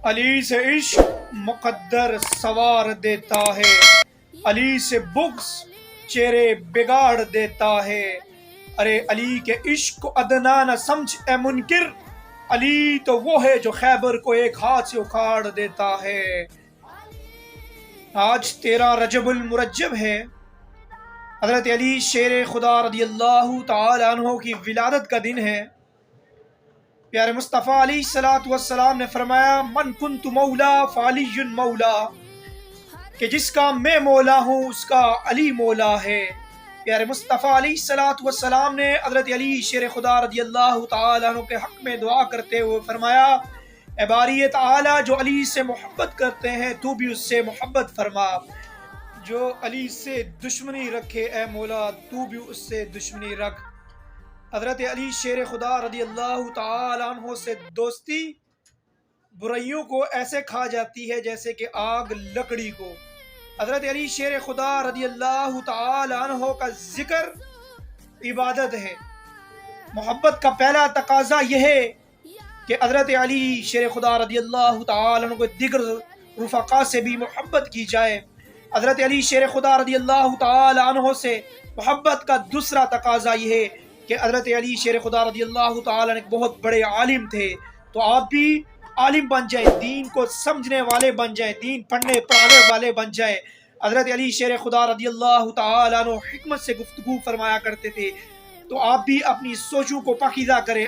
علی سے عشق مقدر سوار دیتا ہے، علی سے بغض چہرے بگاڑ دیتا ہے۔ ارے علی کے عشق کو ادنا نہ سمجھ اے منکر، علی تو وہ ہے جو خیبر کو ایک ہاتھ سے اکھاڑ دیتا ہے۔ آج 13 رجب المرجب ہے، حضرت علی شیر خدا رضی اللہ تعالی عنہ کی ولادت کا دن ہے۔ پیارے مصطفیٰ علیہ الصلوۃ والسلام نے فرمایا من کنت مولا فعلی مولا، کہ جس کا میں مولا ہوں اس کا علی مولا ہے۔ پیارے مصطفیٰ علیہ الصلوۃ والسلام نے حضرت علی شیر خدا رضی اللہ تعالی عنہ کے حق میں دعا کرتے ہوئے فرمایا اے باری تعالی، جو علی سے محبت کرتے ہیں تو بھی اس سے محبت فرما، جو علی سے دشمنی رکھے اے مولا تو بھی اس سے دشمنی رکھ۔ حضرت علی شیر خدا رضی اللہ تعالی عنہ سے دوستی برائیوں کو ایسے کھا جاتی ہے جیسے کہ آگ لکڑی کو۔ حضرت علی شیر خدا رضی اللہ تعالی عنہ کا ذکر عبادت ہے۔ محبت کا پہلا تقاضا یہ ہے کہ حضرت علی شیر خدا رضی اللہ تعالی عنہ کو دیگر رفقا سے بھی محبت کی جائے۔ حضرت علی شیر خدا رضی اللہ تعالی عنہ سے محبت کا دوسرا تقاضا یہ ہے کہ حضرت علی شیر خدا رضی اللہ تعالی عنہ ایک بہت بڑے عالم تھے، تو آپ بھی عالم بن جائیں، دین کو سمجھنے والے بن جائیں، دین پڑھنے پڑھانے والے بن جائیں۔ حضرت علی شیر خدا رضی اللہ تعالی عنہ حکمت سے گفتگو فرمایا کرتے تھے، تو آپ بھی اپنی سوچوں کو پاکیزہ کریں۔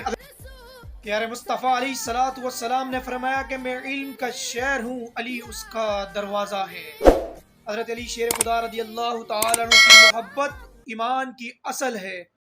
پیارے مصطفیٰ علیہ الصلوۃ والسلام نے فرمایا کہ میں علم کا شہر ہوں، علی اس کا دروازہ ہے۔ حضرت علی شیر خدا رضی اللہ تعالی عنہ کی محبت ایمان کی اصل ہے۔